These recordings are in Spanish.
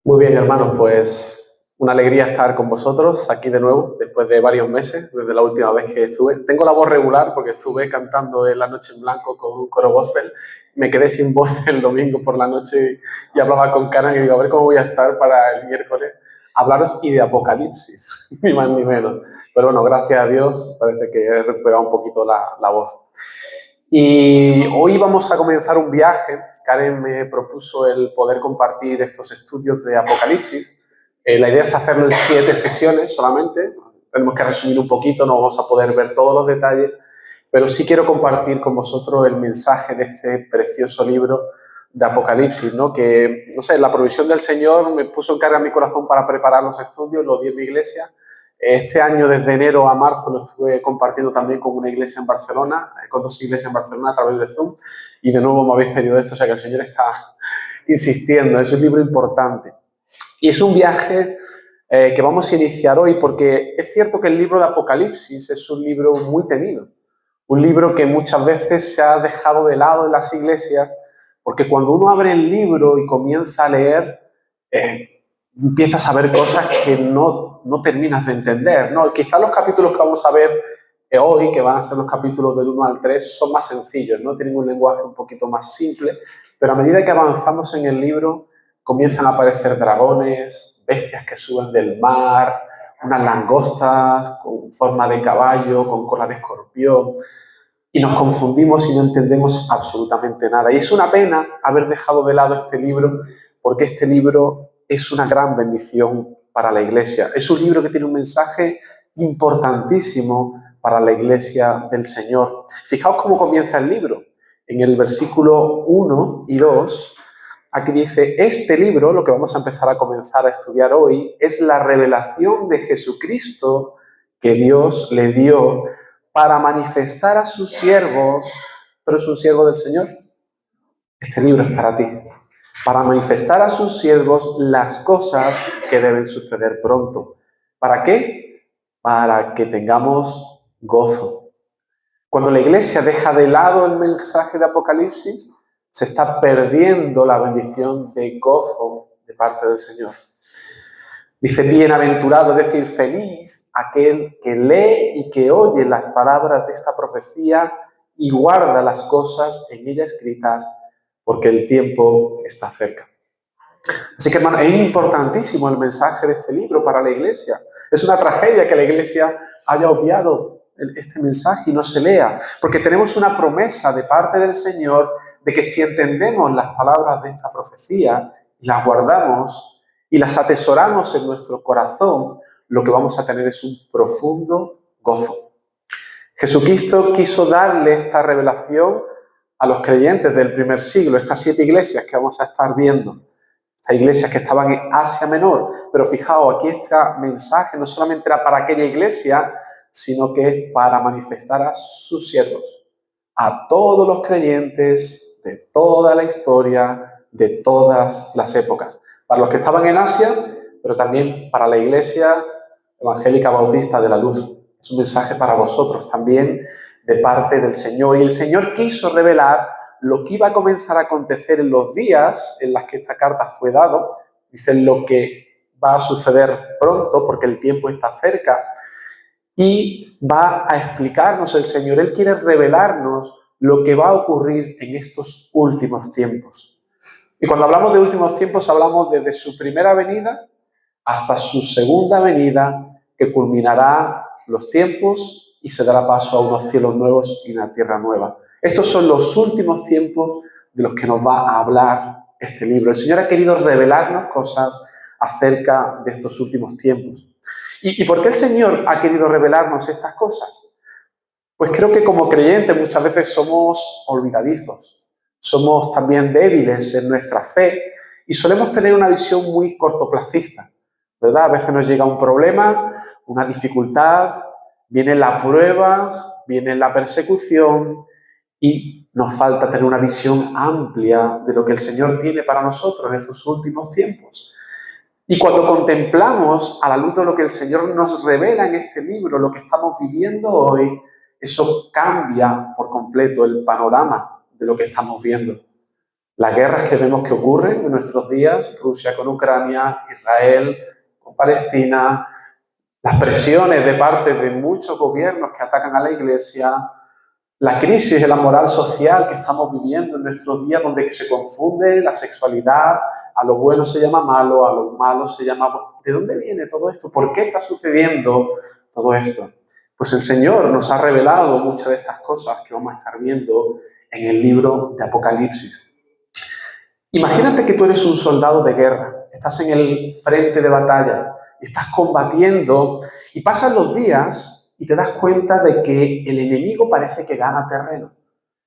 Muy bien, hermanos, pues una alegría estar con vosotros aquí de nuevo, después de varios meses, desde la última vez que estuve. Tengo la voz regular porque estuve cantando en La Noche en Blanco con un coro gospel. Me quedé sin voz el domingo por la noche y hablaba con Karen y digo, a ver cómo voy a estar para el miércoles. Hablaros y de Apocalipsis, ni más ni menos. Pero bueno, gracias a Dios, parece que he recuperado un poquito la voz. Y hoy vamos a comenzar un viaje. Karen me propuso el poder compartir estos estudios de Apocalipsis. La idea es hacerlo en 7 sesiones solamente. Tenemos que resumir un poquito, no vamos a poder ver todos los detalles, pero sí quiero compartir con vosotros el mensaje de este precioso libro de Apocalipsis, ¿no? Que, no sé, la provisión del Señor me puso en carga mi corazón para preparar los estudios, los di en mi iglesia. Este año, desde enero a marzo, lo estuve compartiendo también con una iglesia en Barcelona, con 2 iglesias en Barcelona a través de Zoom, y de nuevo me habéis pedido esto, o sea que el Señor está insistiendo, es un libro importante. Y es un viaje que vamos a iniciar hoy, porque es cierto que el libro de Apocalipsis es un libro muy temido, un libro que muchas veces se ha dejado de lado en las iglesias, porque cuando uno abre el libro y comienza a leer, empiezas a ver cosas que no terminas de entender, ¿no? Quizás los capítulos que vamos a ver hoy, que van a ser los capítulos del 1 al 3, son más sencillos, ¿no? Tienen un lenguaje un poquito más simple, pero a medida que avanzamos en el libro, comienzan a aparecer dragones, bestias que suben del mar, unas langostas con forma de caballo, con cola de escorpión, y nos confundimos y no entendemos absolutamente nada. Y es una pena haber dejado de lado este libro, porque este libro es una gran bendición para la Iglesia. Es un libro que tiene un mensaje importantísimo para la Iglesia del Señor. Fijaos cómo comienza el libro. En el versículo 1 y 2, aquí dice, este libro, lo que vamos a empezar a comenzar a estudiar hoy, es la revelación de Jesucristo que Dios le dio para manifestar a sus siervos, pero es un siervo del Señor. Este libro es para ti. Para manifestar a sus siervos las cosas que deben suceder pronto. ¿Para qué? Para que tengamos gozo. Cuando la iglesia deja de lado el mensaje de Apocalipsis, se está perdiendo la bendición de gozo de parte del Señor. Dice, bienaventurado, es decir, feliz aquel que lee y que oye las palabras de esta profecía y guarda las cosas en ella escritas, porque el tiempo está cerca. Así que, hermano, es importantísimo el mensaje de este libro para la iglesia. Es una tragedia que la iglesia haya obviado este mensaje y no se lea, porque tenemos una promesa de parte del Señor de que si entendemos las palabras de esta profecía y las guardamos y las atesoramos en nuestro corazón, lo que vamos a tener es un profundo gozo. Jesucristo quiso darle esta revelación a los creyentes del primer siglo, estas 7 iglesias que vamos a estar viendo. Estas iglesias que estaban en Asia Menor, pero fijaos, aquí este mensaje no solamente era para aquella iglesia, sino que es para manifestar a sus siervos, a todos los creyentes de toda la historia, de todas las épocas. Para los que estaban en Asia, pero también para la Iglesia Evangélica Bautista de la Luz. Es un mensaje para vosotros también de parte del Señor. Y el Señor quiso revelar lo que iba a comenzar a acontecer en los días en los que esta carta fue dada. Dice lo que va a suceder pronto porque el tiempo está cerca. Y va a explicarnos el Señor. Él quiere revelarnos lo que va a ocurrir en estos últimos tiempos. Y cuando hablamos de últimos tiempos, hablamos desde su primera venida hasta su segunda venida, que culminará los tiempos y se dará paso a unos cielos nuevos y una tierra nueva. Estos son los últimos tiempos de los que nos va a hablar este libro. El Señor ha querido revelarnos cosas acerca de estos últimos tiempos. ¿Y por qué el Señor ha querido revelarnos estas cosas? Pues creo que como creyentes muchas veces somos olvidadizos, somos también débiles en nuestra fe y solemos tener una visión muy cortoplacista, ¿verdad? A veces nos llega un problema, una dificultad, viene la prueba, viene la persecución y nos falta tener una visión amplia de lo que el Señor tiene para nosotros en estos últimos tiempos. Y cuando contemplamos a la luz de lo que el Señor nos revela en este libro, lo que estamos viviendo hoy, eso cambia por completo el panorama de lo que estamos viendo. Las guerras que vemos que ocurren en nuestros días, Rusia con Ucrania, Israel con Palestina, las presiones de parte de muchos gobiernos que atacan a la Iglesia, la crisis de la moral social que estamos viviendo en nuestros días, donde se confunde la sexualidad, a lo bueno se llama malo, a lo malo se llama bueno. ¿De dónde viene todo esto? ¿Por qué está sucediendo todo esto? Pues el Señor nos ha revelado muchas de estas cosas que vamos a estar viendo en el libro de Apocalipsis. Imagínate que tú eres un soldado de guerra, estás en el frente de batalla, estás combatiendo y pasan los días y te das cuenta de que el enemigo parece que gana terreno,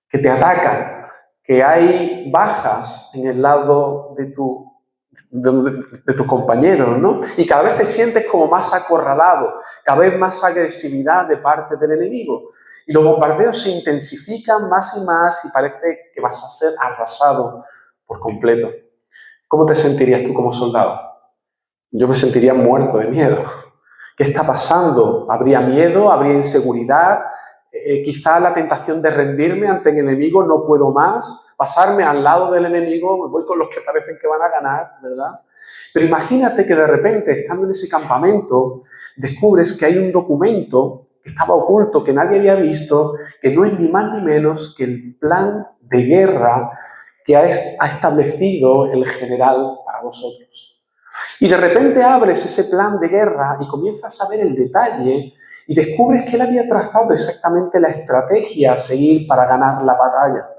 que te ataca, que hay bajas en el lado de tus compañeros, ¿no? Y cada vez te sientes como más acorralado, cada vez más agresividad de parte del enemigo. Y los bombardeos se intensifican más y más y parece que vas a ser arrasado por completo. ¿Cómo te sentirías tú como soldado? Yo me sentiría muerto de miedo. ¿Qué está pasando? ¿Habría miedo? ¿Habría inseguridad? Quizá la tentación de rendirme ante el enemigo, no puedo más, pasarme al lado del enemigo, me voy con los que parecen que van a ganar, ¿verdad? Pero imagínate que de repente, estando en ese campamento, descubres que hay un documento que estaba oculto, que nadie había visto, que no es ni más ni menos que el plan de guerra que ha establecido el general para vosotros. Y de repente abres ese plan de guerra y comienzas a ver el detalle y descubres que él había trazado exactamente la estrategia a seguir para ganar la batalla.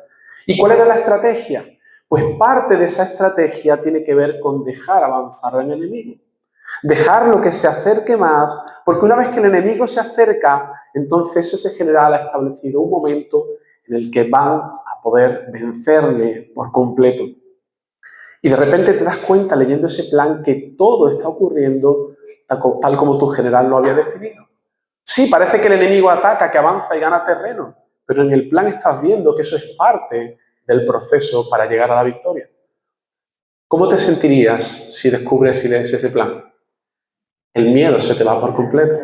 ¿Y cuál era la estrategia? Pues parte de esa estrategia tiene que ver con dejar avanzar al enemigo. Dejarlo que se acerque más, porque una vez que el enemigo se acerca, entonces ese general ha establecido un momento en el que van a poder vencerle por completo. Y de repente te das cuenta leyendo ese plan que todo está ocurriendo tal como tu general lo había definido. Sí, parece que el enemigo ataca, que avanza y gana terreno, pero en el plan estás viendo que eso es parte del proceso para llegar a la victoria. ¿Cómo te sentirías si descubres y lees ese plan? El miedo se te va por completo.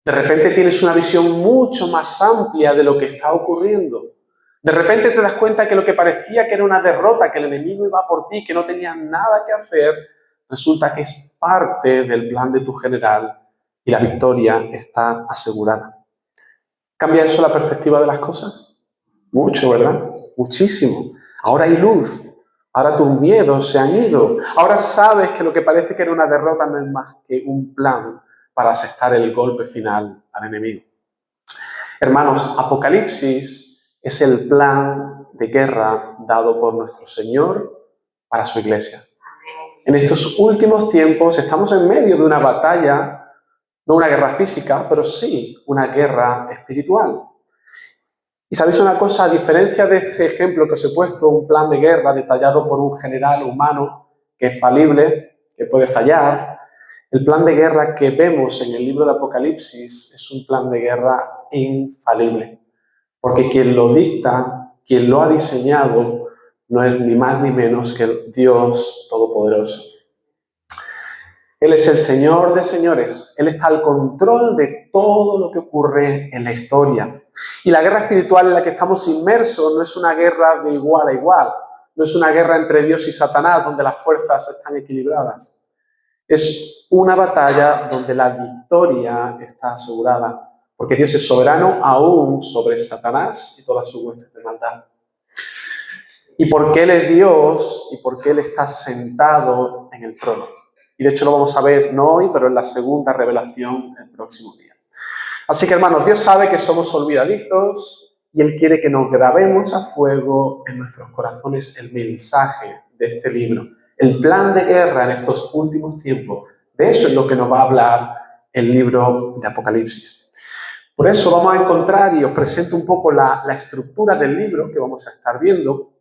De repente tienes una visión mucho más amplia de lo que está ocurriendo. De repente te das cuenta que lo que parecía que era una derrota, que el enemigo iba por ti, que no tenías nada que hacer, resulta que es parte del plan de tu general y la victoria está asegurada. ¿Cambia eso la perspectiva de las cosas? Mucho, ¿verdad? Muchísimo. Ahora hay luz. Ahora tus miedos se han ido. Ahora sabes que lo que parece que era una derrota no es más que un plan para asestar el golpe final al enemigo. Hermanos, Apocalipsis es el plan de guerra dado por nuestro Señor para su iglesia. En estos últimos tiempos estamos en medio de una batalla, no una guerra física, pero sí una guerra espiritual. Y sabéis una cosa, a diferencia de este ejemplo que os he puesto, un plan de guerra detallado por un general humano que es falible, que puede fallar, el plan de guerra que vemos en el libro de Apocalipsis es un plan de guerra infalible. Porque quien lo dicta, quien lo ha diseñado, no es ni más ni menos que el Dios Todopoderoso. Él es el Señor de señores. Él está al control de todo lo que ocurre en la historia. Y la guerra espiritual en la que estamos inmersos no es una guerra de igual a igual. No es una guerra entre Dios y Satanás donde las fuerzas están equilibradas. Es una batalla donde la victoria está asegurada. Porque Dios es soberano aún sobre Satanás y todas sus huestes de maldad. Y porque Él es Dios y porque Él está sentado en el trono. Y de hecho lo vamos a ver no hoy, pero en la segunda revelación el próximo día. Así que hermanos, Dios sabe que somos olvidadizos y Él quiere que nos grabemos a fuego en nuestros corazones el mensaje de este libro. El plan de guerra en estos últimos tiempos. De eso es lo que nos va a hablar el libro de Apocalipsis. Por eso vamos a encontrar, y os presento un poco la estructura del libro que vamos a estar viendo,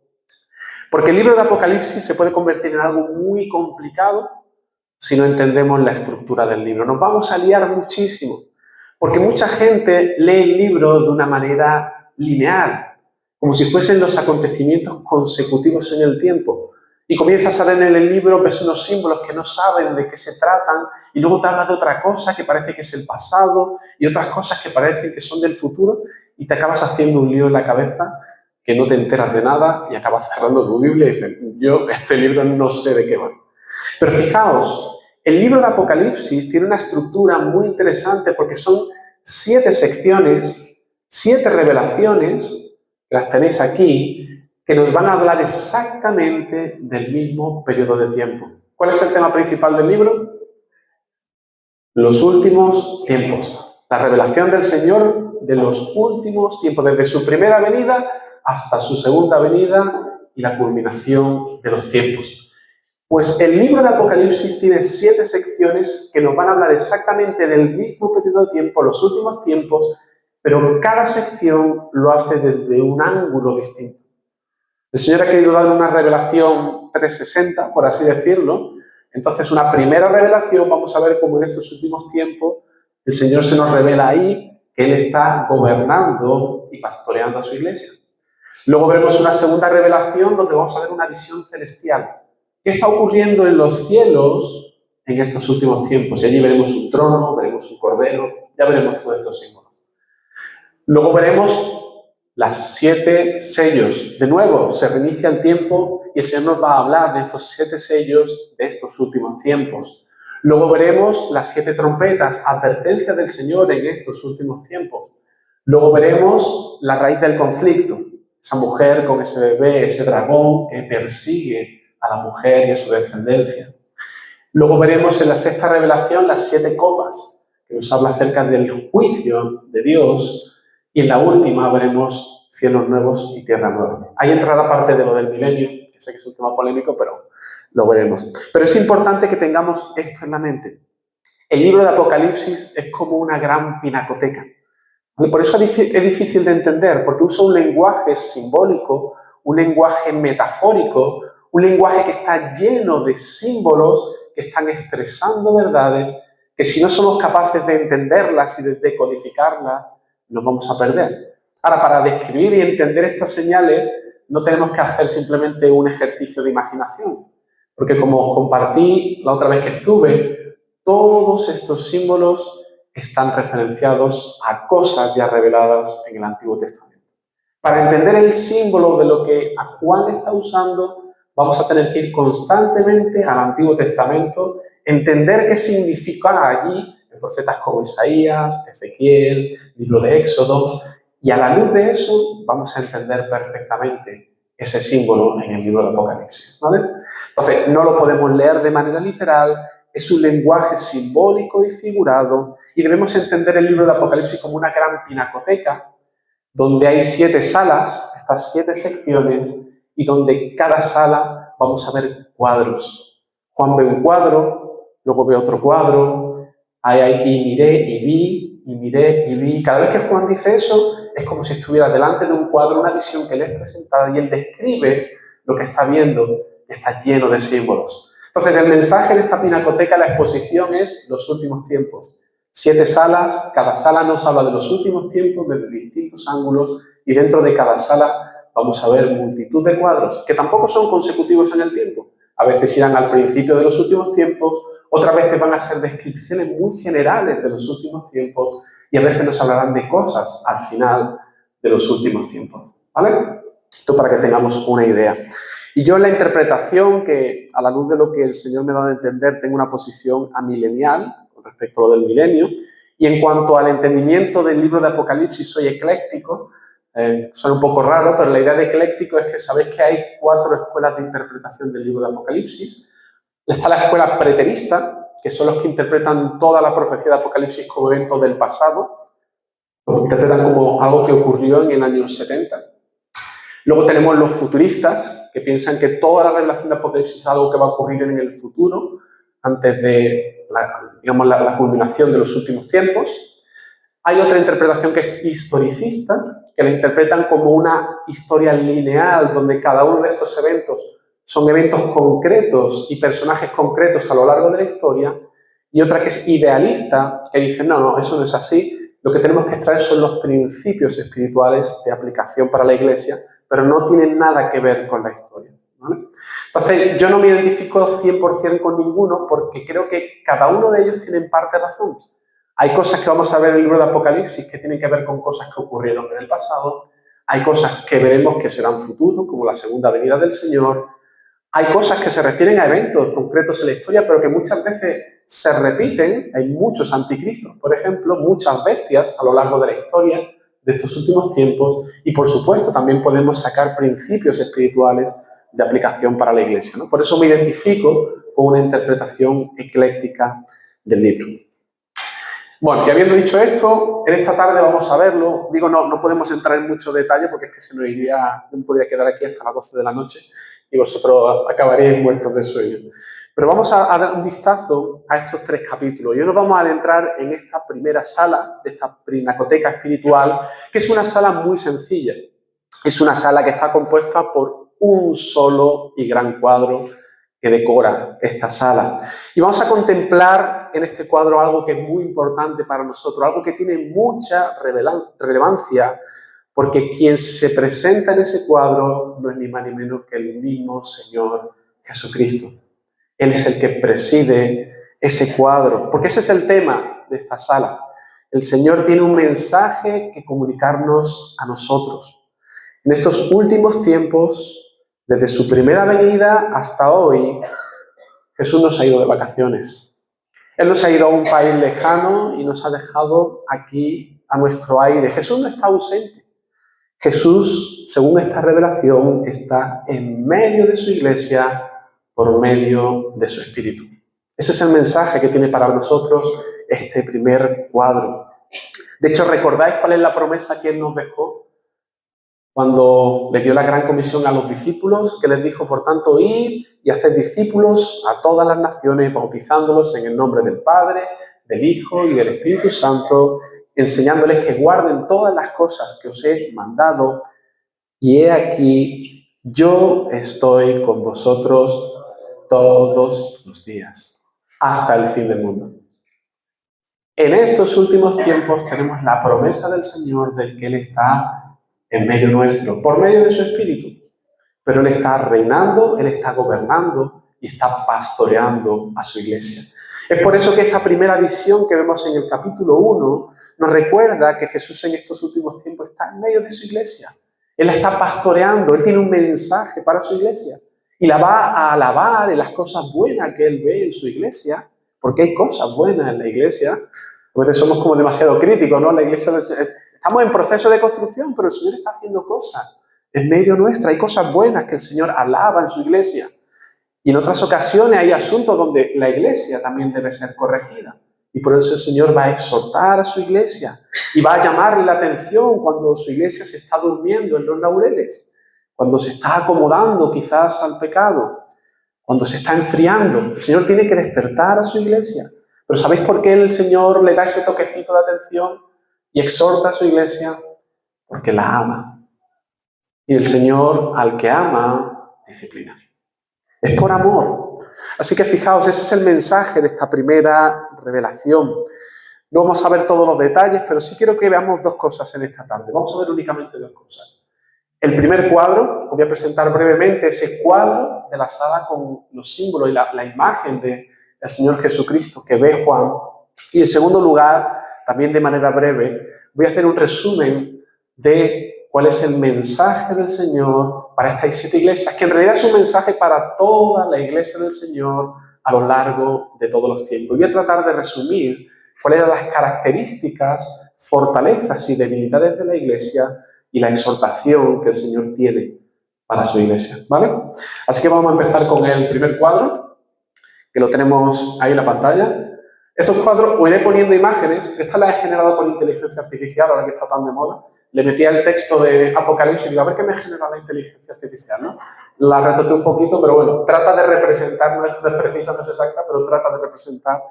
porque el libro de Apocalipsis se puede convertir en algo muy complicado si no entendemos la estructura del libro. Nos vamos a liar muchísimo, porque mucha gente lee el libro de una manera lineal, como si fuesen los acontecimientos consecutivos en el tiempo. Y comienzas a leer en el libro, ves unos símbolos que no saben de qué se tratan, y luego te habla de otra cosa que parece que es el pasado, y otras cosas que parecen que son del futuro, y te acabas haciendo un lío en la cabeza que no te enteras de nada y acabas cerrando tu Biblia y dices, yo este libro no sé de qué va. Pero fijaos, el libro de Apocalipsis tiene una estructura muy interesante porque son 7 secciones, 7 revelaciones, que las tenéis aquí, que nos van a hablar exactamente del mismo periodo de tiempo. ¿Cuál es el tema principal del libro? Los últimos tiempos. La revelación del Señor de los últimos tiempos, desde su primera venida hasta su segunda venida y la culminación de los tiempos. Pues el libro de Apocalipsis tiene 7 secciones que nos van a hablar exactamente del mismo periodo de tiempo, los últimos tiempos, pero cada sección lo hace desde un ángulo distinto. El Señor ha querido dar una revelación 360, por así decirlo. Entonces, una primera revelación, vamos a ver cómo en estos últimos tiempos el Señor se nos revela ahí que Él está gobernando y pastoreando a su iglesia. Luego veremos una segunda revelación donde vamos a ver una visión celestial. ¿Qué está ocurriendo en los cielos en estos últimos tiempos? Y allí veremos un trono, veremos un cordero, ya veremos todos estos símbolos. Luego veremos las 7 sellos. De nuevo, se reinicia el tiempo y el Señor nos va a hablar de estos 7 sellos de estos últimos tiempos. Luego veremos las 7 trompetas, advertencia del Señor en estos últimos tiempos. Luego veremos la raíz del conflicto, esa mujer con ese bebé, ese dragón que persigue a la mujer y a su descendencia. Luego veremos en la 6ª revelación las 7 copas, que nos habla acerca del juicio de Dios. Y en la última veremos cielos nuevos y tierra nueva. Ahí entra la parte de lo del milenio, que sé que es un tema polémico, pero lo veremos. Pero es importante que tengamos esto en la mente. El libro de Apocalipsis es como una gran pinacoteca. Por eso es difícil de entender, porque usa un lenguaje simbólico, un lenguaje metafórico, un lenguaje que está lleno de símbolos que están expresando verdades que si no somos capaces de entenderlas y de decodificarlas, nos vamos a perder. Ahora, para describir y entender estas señales, no tenemos que hacer simplemente un ejercicio de imaginación, porque como os compartí la otra vez que estuve, todos estos símbolos están referenciados a cosas ya reveladas en el Antiguo Testamento. Para entender el símbolo de lo que a Juan está usando, vamos a tener que ir constantemente al Antiguo Testamento, entender qué significa allí en profetas como Isaías, Ezequiel, libro de Éxodo, y a la luz de eso vamos a entender perfectamente ese símbolo en el libro de Apocalipsis, ¿vale? Entonces, no lo podemos leer de manera literal, es un lenguaje simbólico y figurado, y debemos entender el libro de Apocalipsis como una gran pinacoteca, donde hay 7 salas, estas 7 secciones, y donde cada sala vamos a ver cuadros. Juan ve un cuadro, luego ve otro cuadro, hay aquí miré y vi, y miré y vi. Cada vez que Juan dice eso, es como si estuviera delante de un cuadro, una visión que le es presentada, y él describe lo que está viendo, que está lleno de símbolos. Entonces, el mensaje de esta pinacoteca, la exposición, es los últimos tiempos. 7 salas, cada sala nos habla de los últimos tiempos desde distintos ángulos, y dentro de cada sala vamos a ver multitud de cuadros que tampoco son consecutivos en el tiempo. A veces irán al principio de los últimos tiempos, otras veces van a ser descripciones muy generales de los últimos tiempos y a veces nos hablarán de cosas al final de los últimos tiempos. ¿Vale? Esto para que tengamos una idea. Y yo en la interpretación, que a la luz de lo que el Señor me da de entender, tengo una posición amilenial con respecto a lo del milenio. Y en cuanto al entendimiento del libro de Apocalipsis, soy ecléctico. Suena un poco raro, pero la idea de ecléctico es que sabéis que hay 4 escuelas de interpretación del libro de Apocalipsis. Está la escuela preterista, que son los que interpretan toda la profecía de Apocalipsis como eventos del pasado. Lo interpretan como algo que ocurrió en el año 70. Luego tenemos los futuristas, que piensan que toda la revelación de Apocalipsis es algo que va a ocurrir en el futuro, antes de la culminación de los últimos tiempos. Hay otra interpretación que es historicista, que la interpretan como una historia lineal, donde cada uno de estos eventos son eventos concretos y personajes concretos a lo largo de la historia. Y otra que es idealista, que dice, no, eso no es así. Lo que tenemos que extraer son los principios espirituales de aplicación para la Iglesia, pero no tienen nada que ver con la historia, ¿vale? Entonces, yo no me identifico 100% con ninguno porque creo que cada uno de ellos tiene en parte razón. Hay cosas que vamos a ver en el libro de Apocalipsis que tienen que ver con cosas que ocurrieron en el pasado. Hay cosas que veremos que serán futuros, como la segunda venida del Señor. Hay cosas que se refieren a eventos concretos en la historia, pero que muchas veces se repiten. Hay muchos anticristos, por ejemplo, muchas bestias a lo largo de la historia de estos últimos tiempos. Y, por supuesto, también podemos sacar principios espirituales de aplicación para la Iglesia, ¿no? Por eso me identifico con una interpretación ecléctica del libro. Bueno, y habiendo dicho esto, en esta tarde vamos a verlo. Digo, no podemos entrar en mucho detalle porque es que se nos iría, no me podría quedar aquí hasta las 12 de la noche y vosotros acabaríais muertos de sueño. Pero vamos a dar un vistazo a estos 3 capítulos. Y hoy nos vamos a adentrar en esta primera sala, de esta pinacoteca espiritual, que es una sala muy sencilla. Es una sala que está compuesta por un solo y gran cuadro que decora esta sala. Y vamos a contemplar en este cuadro algo que es muy importante para nosotros, algo que tiene mucha relevancia, porque quien se presenta en ese cuadro no es ni más ni menos que el mismo Señor Jesucristo. Él es el que preside ese cuadro, porque ese es el tema de esta sala. El Señor tiene un mensaje que comunicarnos a nosotros. En estos últimos tiempos, desde su primera venida hasta hoy, Jesús nos ha ido de vacaciones. Él nos ha ido a un país lejano y nos ha dejado aquí a nuestro aire. Jesús no está ausente. Jesús, según esta revelación, está en medio de su iglesia por medio de su Espíritu. Ese es el mensaje que tiene para nosotros este primer cuadro. De hecho, ¿recordáis cuál es la promesa que Él nos dejó? Cuando les dio la gran comisión a los discípulos, que les dijo, por tanto, id y haced discípulos a todas las naciones, bautizándolos en el nombre del Padre, del Hijo y del Espíritu Santo, enseñándoles que guarden todas las cosas que os he mandado, y he aquí, yo estoy con vosotros todos los días, hasta el fin del mundo. En estos últimos tiempos tenemos la promesa del Señor de que Él está en medio nuestro, por medio de su Espíritu. Pero Él está reinando, Él está gobernando y está pastoreando a su iglesia. Es por eso que esta primera visión que vemos en el capítulo 1 nos recuerda que Jesús en estos últimos tiempos está en medio de su iglesia. Él la está pastoreando, Él tiene un mensaje para su iglesia y la va a alabar en las cosas buenas que Él ve en su iglesia, porque hay cosas buenas en la iglesia. A veces somos como demasiado críticos, ¿no? La iglesia, estamos en proceso de construcción, pero el Señor está haciendo cosas en medio nuestra. Hay cosas buenas que el Señor alaba en su iglesia. Y en otras ocasiones hay asuntos donde la iglesia también debe ser corregida. Y por eso el Señor va a exhortar a su iglesia y va a llamarle la atención cuando su iglesia se está durmiendo en los laureles, cuando se está acomodando quizás al pecado, cuando se está enfriando. El Señor tiene que despertar a su iglesia. Pero ¿sabéis por qué el Señor le da ese toquecito de atención y exhorta a su iglesia? Porque la ama. Y el Señor, al que ama, disciplina. Es por amor. Así que fijaos, ese es el mensaje de esta primera revelación. No vamos a ver todos los detalles, pero sí quiero que veamos 2 cosas en esta tarde. Vamos a ver únicamente 2 cosas. El primer cuadro, os voy a presentar brevemente ese cuadro de la sala con los símbolos y la imagen del Señor Jesucristo que ve Juan. Y en segundo lugar, también de manera breve, voy a hacer un resumen de cuál es el mensaje del Señor para estas 7 iglesias, que en realidad es un mensaje para toda la iglesia del Señor a lo largo de todos los tiempos. Voy a tratar de resumir cuáles eran las características, fortalezas y debilidades de la iglesia y la exhortación que el Señor tiene para su iglesia, ¿vale? Así que vamos a empezar con el primer cuadro, que lo tenemos ahí en la pantalla. Estos cuadros, os iré poniendo imágenes. Esta la he generado con inteligencia artificial, ahora que está tan de moda. Le metía el texto de Apocalipsis y digo, a ver qué me genera la inteligencia artificial, ¿no? La retoqué un poquito, pero bueno, trata de representar, no es precisa, no es exacta, pero trata de representar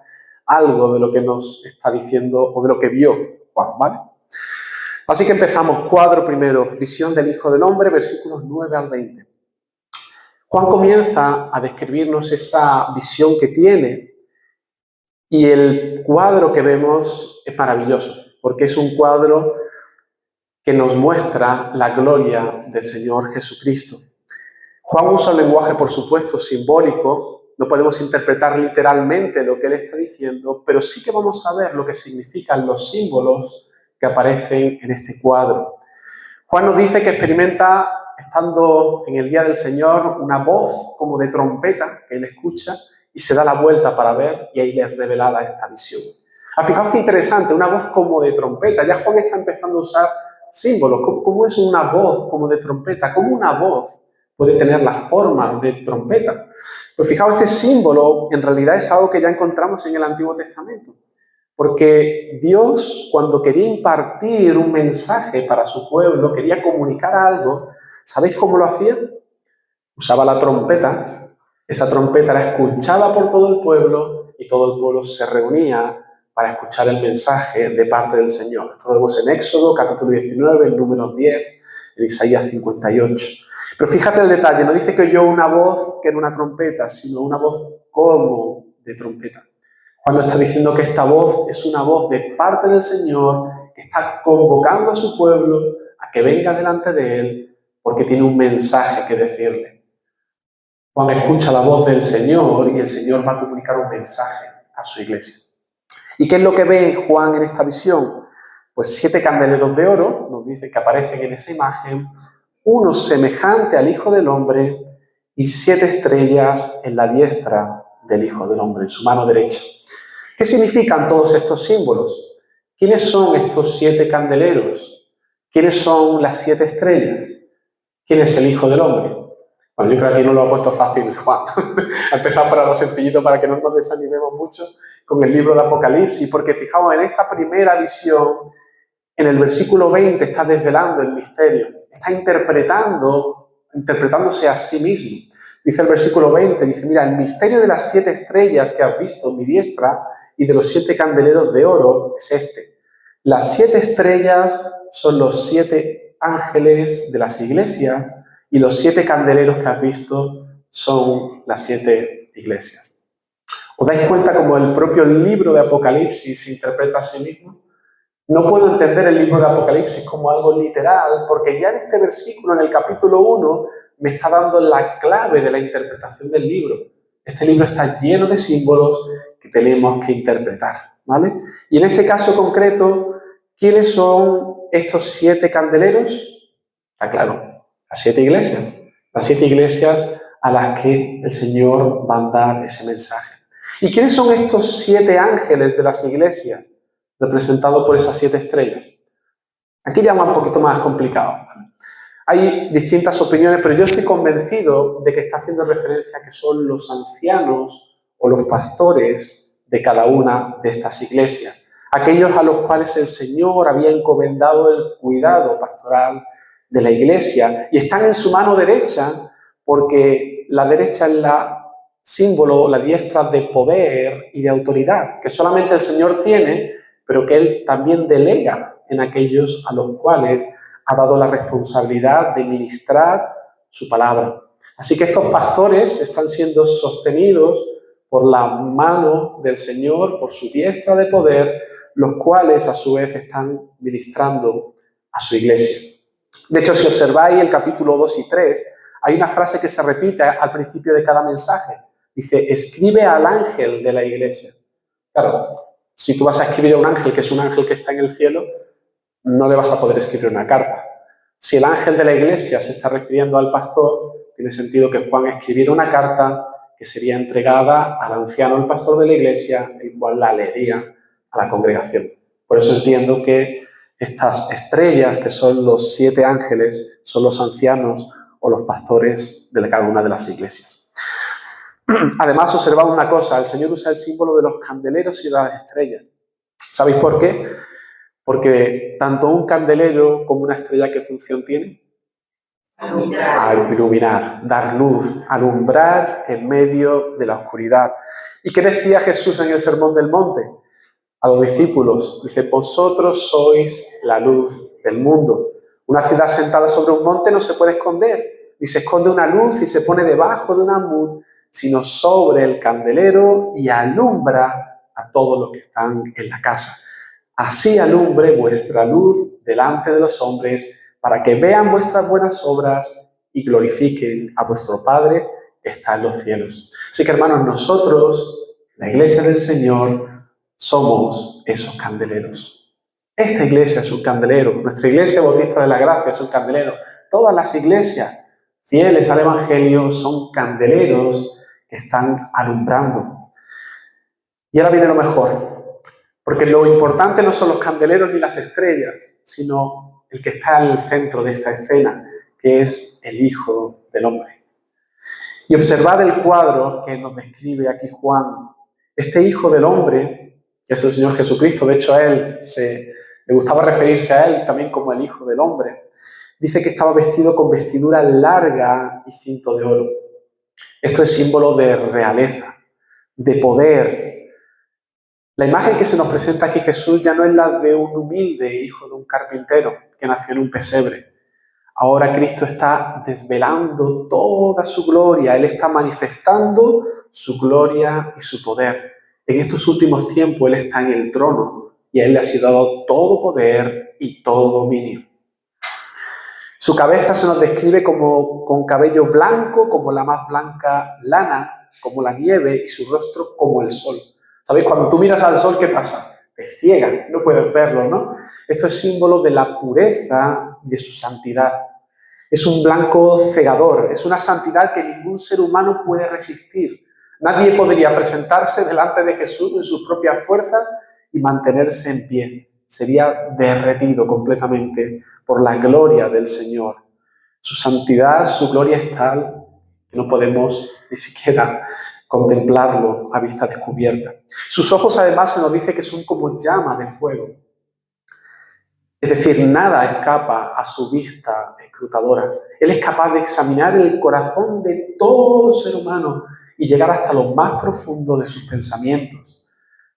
algo de lo que nos está diciendo o de lo que vio Juan, ¿vale? Así que empezamos. Cuadro primero, visión del Hijo del Hombre, versículos 9 al 20. Juan comienza a describirnos esa visión que tiene. Y el cuadro que vemos es maravilloso, porque es un cuadro que nos muestra la gloria del Señor Jesucristo. Juan usa un lenguaje, por supuesto, simbólico. No podemos interpretar literalmente lo que él está diciendo, pero sí que vamos a ver lo que significan los símbolos que aparecen en este cuadro. Juan nos dice que experimenta, estando en el día del Señor, una voz como de trompeta que él escucha y se da la vuelta para ver, y ahí le es revelada esta visión. Fijaos qué interesante, una voz como de trompeta. Ya Juan está empezando a usar símbolos. ¿Cómo es una voz como de trompeta? ¿Cómo una voz puede tener la forma de trompeta? Pues fijaos, este símbolo en realidad es algo que ya encontramos en el Antiguo Testamento. Porque Dios, cuando quería impartir un mensaje para su pueblo, quería comunicar algo, ¿sabéis cómo lo hacía? Usaba la trompeta. Esa trompeta era escuchada por todo el pueblo y todo el pueblo se reunía para escuchar el mensaje de parte del Señor. Esto lo vemos en Éxodo, capítulo 19, en Números 10, en Isaías 58. Pero fíjate el detalle, no dice que oyó una voz que era una trompeta, sino una voz como de trompeta. Juan nos está diciendo que esta voz es una voz de parte del Señor que está convocando a su pueblo a que venga delante de él porque tiene un mensaje que decirle. Juan escucha la voz del Señor y el Señor va a comunicar un mensaje a su iglesia. ¿Y qué es lo que ve Juan en esta visión? Pues 7 candeleros de oro, nos dice que aparecen en esa imagen, uno semejante al Hijo del Hombre y 7 estrellas en la diestra del Hijo del Hombre, en su mano derecha. ¿Qué significan todos estos símbolos? ¿Quiénes son estos 7 candeleros? ¿Quiénes son las 7 estrellas? ¿Quién es el Hijo del Hombre? Bueno, yo creo que aquí no lo ha puesto fácil Juan. Ha empezado por lo sencillito para que no nos desanimemos mucho con el libro de Apocalipsis, porque fijaos, en esta primera visión, en el versículo 20 está desvelando el misterio, está interpretándose a sí mismo. Dice el versículo 20, dice, mira, el misterio de las 7 estrellas que has visto en mi diestra y de los 7 candeleros de oro es este. Las 7 estrellas son los 7 ángeles de las iglesias y los 7 candeleros que has visto son las 7 iglesias. ¿Os dais cuenta cómo el propio libro de Apocalipsis se interpreta a sí mismo? No puedo entender el libro de Apocalipsis como algo literal, porque ya en este versículo, en el capítulo 1, me está dando la clave de la interpretación del libro. Este libro está lleno de símbolos que tenemos que interpretar, ¿vale? Y en este caso concreto, ¿quiénes son estos 7 candeleros? Está claro, las 7 iglesias. Las 7 iglesias a las que el Señor va a dar ese mensaje. ¿Y quiénes son estos 7 ángeles de las iglesias? Representado por esas 7 estrellas. Aquí ya va un poquito más complicado. Hay distintas opiniones, pero yo estoy convencido de que está haciendo referencia a que son los ancianos o los pastores de cada una de estas iglesias. Aquellos a los cuales el Señor había encomendado el cuidado pastoral de la iglesia y están en su mano derecha porque la derecha es la símbolo, la diestra de poder y de autoridad que solamente el Señor tiene, pero que Él también delega en aquellos a los cuales ha dado la responsabilidad de ministrar su palabra. Así que estos pastores están siendo sostenidos por la mano del Señor, por su diestra de poder, los cuales a su vez están ministrando a su iglesia. De hecho, si observáis el capítulo 2 y 3, hay una frase que se repite al principio de cada mensaje. Dice, escribe al ángel de la iglesia. Claro, si tú vas a escribir a un ángel que es un ángel que está en el cielo, no le vas a poder escribir una carta. Si el ángel de la iglesia se está refiriendo al pastor, tiene sentido que Juan escribiera una carta que sería entregada al anciano, el pastor de la iglesia, el cual la leería a la congregación. Por eso entiendo que estas estrellas, que son los 7 ángeles, son los ancianos o los pastores de cada una de las iglesias. Además, observad una cosa, el Señor usa el símbolo de los candeleros y las estrellas. ¿Sabéis por qué? Porque tanto un candelero como una estrella, ¿qué función tiene? Iluminar, dar luz, alumbrar en medio de la oscuridad. ¿Y qué decía Jesús en el Sermón del Monte? A los discípulos, dice, vosotros sois la luz del mundo. Una ciudad sentada sobre un monte no se puede esconder, ni se esconde una luz y se pone debajo de un almud, sino sobre el candelero y alumbra a todos los que están en la casa. Así alumbre vuestra luz delante de los hombres, para que vean vuestras buenas obras y glorifiquen a vuestro Padre que está en los cielos. Así que, hermanos, nosotros, la Iglesia del Señor, somos esos candeleros. Esta iglesia es un candelero, nuestra iglesia Bautista de la Gracia es un candelero. Todas las iglesias fieles al Evangelio son candeleros que están alumbrando. Y ahora viene lo mejor, porque lo importante no son los candeleros ni las estrellas, sino el que está en el centro de esta escena, que es el Hijo del Hombre. Y observad el cuadro que nos describe aquí Juan. Este Hijo del Hombre, que es el Señor Jesucristo, de hecho a él le gustaba referirse a él también como el Hijo del Hombre, dice que estaba vestido con vestidura larga y cinto de oro. Esto es símbolo de realeza, de poder. La imagen que se nos presenta aquí Jesús ya no es la de un humilde hijo de un carpintero que nació en un pesebre. Ahora Cristo está desvelando toda su gloria, Él está manifestando su gloria y su poder. En estos últimos tiempos Él está en el trono y a Él le ha sido dado todo poder y todo dominio. Su cabeza se nos describe como con cabello blanco, como la más blanca lana, como la nieve, y su rostro como el sol. ¿Sabéis? Cuando tú miras al sol, ¿qué pasa? Te ciega, no puedes verlo, ¿no? Esto es símbolo de la pureza y de su santidad. Es un blanco cegador, es una santidad que ningún ser humano puede resistir. Nadie podría presentarse delante de Jesús en sus propias fuerzas y mantenerse en pie. Sería derretido completamente por la gloria del Señor. Su santidad, su gloria es tal que no podemos ni siquiera contemplarlo a vista descubierta. Sus ojos además se nos dice que son como llamas de fuego. Es decir, nada escapa a su vista escrutadora. Él es capaz de examinar el corazón de todo ser humano y llegar hasta lo más profundo de sus pensamientos.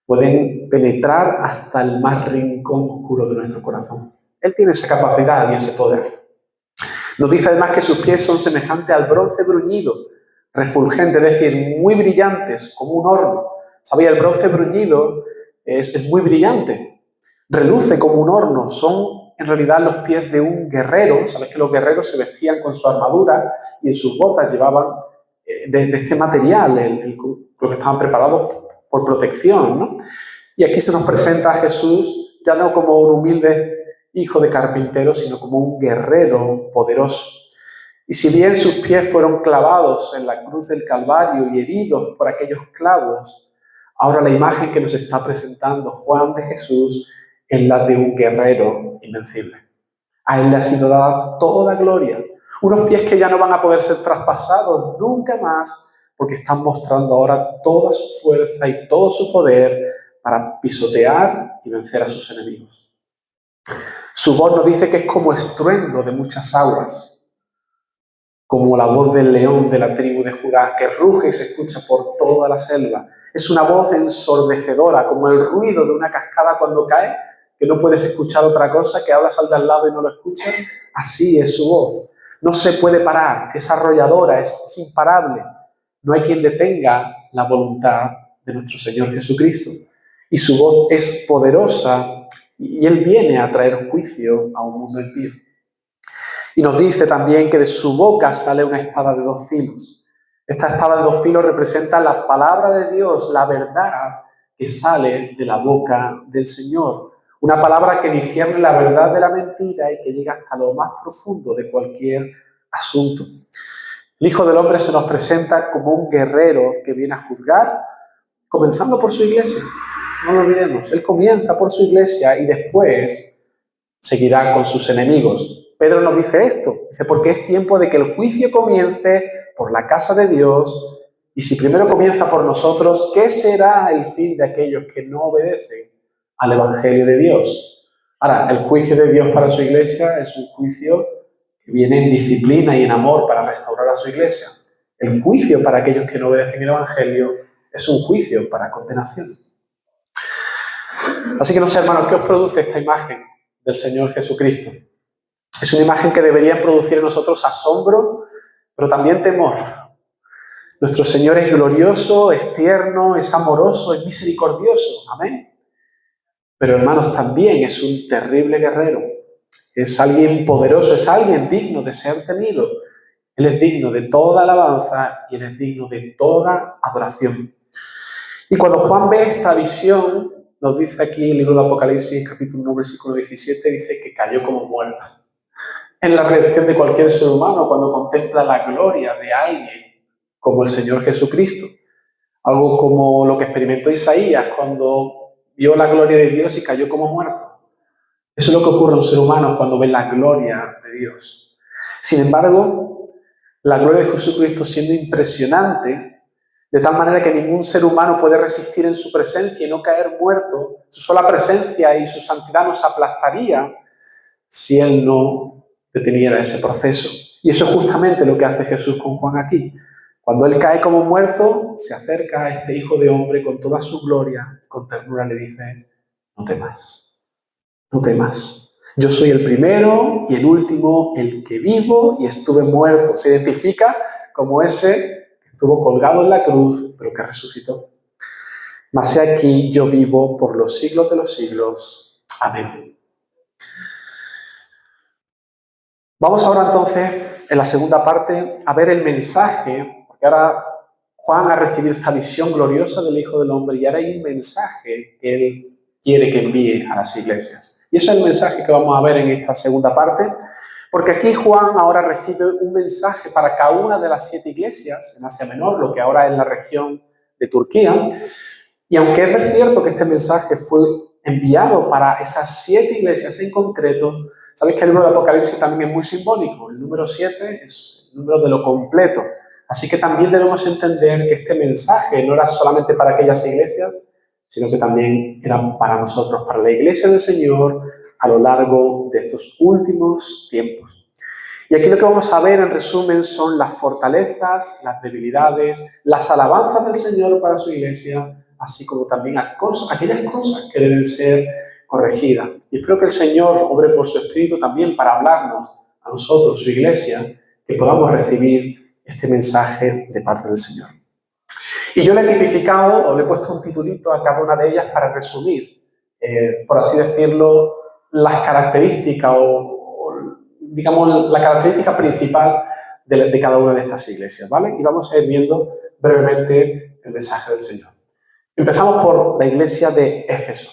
Pueden penetrar hasta el más rincón oscuro de nuestro corazón. Él tiene esa capacidad y ese poder. Nos dice además que sus pies son semejantes al bronce bruñido, refulgente, es decir, muy brillantes, como un horno. ¿Sabéis? El bronce bruñido es muy brillante, reluce como un horno. Son en realidad los pies de un guerrero. Sabéis que los guerreros se vestían con su armadura y en sus botas llevaban de este material, lo que estaban preparados por protección, ¿no? Y aquí se nos presenta a Jesús ya no como un humilde hijo de carpintero, sino como un guerrero poderoso. Y si bien sus pies fueron clavados en la cruz del Calvario y heridos por aquellos clavos, ahora la imagen que nos está presentando Juan de Jesús es la de un guerrero invencible. A él le ha sido dada toda gloria. Unos pies que ya no van a poder ser traspasados nunca más, porque están mostrando ahora toda su fuerza y todo su poder para pisotear y vencer a sus enemigos. Su voz nos dice que es como estruendo de muchas aguas, como la voz del león de la tribu de Judá, que ruge y se escucha por toda la selva. Es una voz ensordecedora, como el ruido de una cascada cuando cae, que no puedes escuchar otra cosa, que hablas al de al lado y no lo escuchas. Así es su voz. No se puede parar, es arrolladora, es imparable. No hay quien detenga la voluntad de nuestro Señor Jesucristo. Y su voz es poderosa y Él viene a traer juicio a un mundo impío. Y nos dice también que de su boca sale una espada de dos filos. Esta espada de dos filos representa la palabra de Dios, la verdad que sale de la boca del Señor. Una palabra que discierne la verdad de la mentira y que llega hasta lo más profundo de cualquier asunto. El Hijo del Hombre se nos presenta como un guerrero que viene a juzgar, comenzando por su iglesia. No lo olvidemos, Él comienza por su iglesia y después seguirá con sus enemigos. Pedro nos dice esto, dice, porque es tiempo de que el juicio comience por la casa de Dios, y si primero comienza por nosotros, ¿qué será el fin de aquellos que no obedecen al Evangelio de Dios? Ahora, el juicio de Dios para su iglesia es un juicio que viene en disciplina y en amor para restaurar a su iglesia. El juicio para aquellos que no obedecen el Evangelio es un juicio para condenación. Así que no sé, hermanos, ¿qué os produce esta imagen del Señor Jesucristo? Es una imagen que debería producir en nosotros asombro, pero también temor. Nuestro Señor es glorioso, es tierno, es amoroso, es misericordioso. Amén. Pero, hermanos, también es un terrible guerrero. Es alguien poderoso, es alguien digno de ser temido. Él es digno de toda alabanza y Él es digno de toda adoración. Y cuando Juan ve esta visión, nos dice aquí el libro de Apocalipsis, capítulo 1, versículo 17, dice que cayó como muerto. En la reacción de cualquier ser humano cuando contempla la gloria de alguien como el Señor Jesucristo. Algo como lo que experimentó Isaías cuando vio la gloria de Dios y cayó como muerto. Eso es lo que ocurre a un ser humano cuando ve la gloria de Dios. Sin embargo, la gloria de Jesucristo siendo impresionante, de tal manera que ningún ser humano puede resistir en su presencia y no caer muerto, su sola presencia y su santidad nos aplastaría si Él no deteniera ese proceso. Y eso es justamente lo que hace Jesús con Juan aquí. Cuando Él cae como muerto, se acerca a este Hijo de Hombre con toda su gloria, con ternura le dice, no temas, no temas. Yo soy el primero y el último, el que vivo y estuve muerto. Se identifica como ese que estuvo colgado en la cruz, pero que resucitó. Mas he aquí, yo vivo por los siglos de los siglos. Amén. Vamos ahora entonces, en la segunda parte, a ver el mensaje, porque ahora Juan ha recibido esta visión gloriosa del Hijo del Hombre y ahora hay un mensaje que él quiere que envíe a las iglesias. Y ese es el mensaje que vamos a ver en esta segunda parte, porque aquí Juan ahora recibe un mensaje para cada una de las 7 iglesias en Asia Menor, lo que ahora es la región de Turquía. Y aunque es cierto que este mensaje fue enviado para esas 7 iglesias en concreto, sabéis que el número de Apocalipsis también es muy simbólico. El número 7 es el número de lo completo. Así que también debemos entender que este mensaje no era solamente para aquellas iglesias, sino que también era para nosotros, para la iglesia del Señor a lo largo de estos últimos tiempos. Y aquí lo que vamos a ver en resumen son las fortalezas, las debilidades, las alabanzas del Señor para su iglesia, así como también aquellas cosas que deben ser corregidas. Y espero que el Señor obre por su Espíritu también para hablarnos a nosotros, su iglesia, que podamos recibir este mensaje de parte del Señor. Y yo le he tipificado, o le he puesto un titulito a cada una de ellas para resumir, por así decirlo, las características digamos, la característica principal de cada una de estas iglesias, ¿vale? Y vamos a ir viendo brevemente el mensaje del Señor. Empezamos por la iglesia de Éfeso.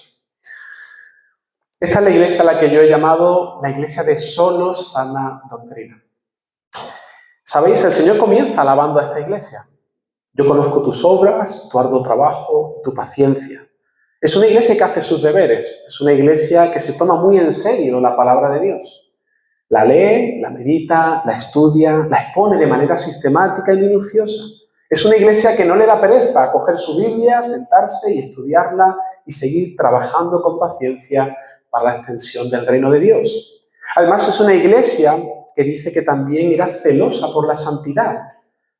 Esta es la iglesia a la que yo he llamado la iglesia de solo sana doctrina. ¿Sabéis? El Señor comienza alabando a esta iglesia. Yo conozco tus obras, tu arduo trabajo y tu paciencia. Es una iglesia que hace sus deberes. Es una iglesia que se toma muy en serio la palabra de Dios. La lee, la medita, la estudia, la expone de manera sistemática y minuciosa. Es una iglesia que no le da pereza coger su Biblia, sentarse y estudiarla y seguir trabajando con paciencia para la extensión del reino de Dios. Además, es una iglesia que dice que también era celosa por la santidad.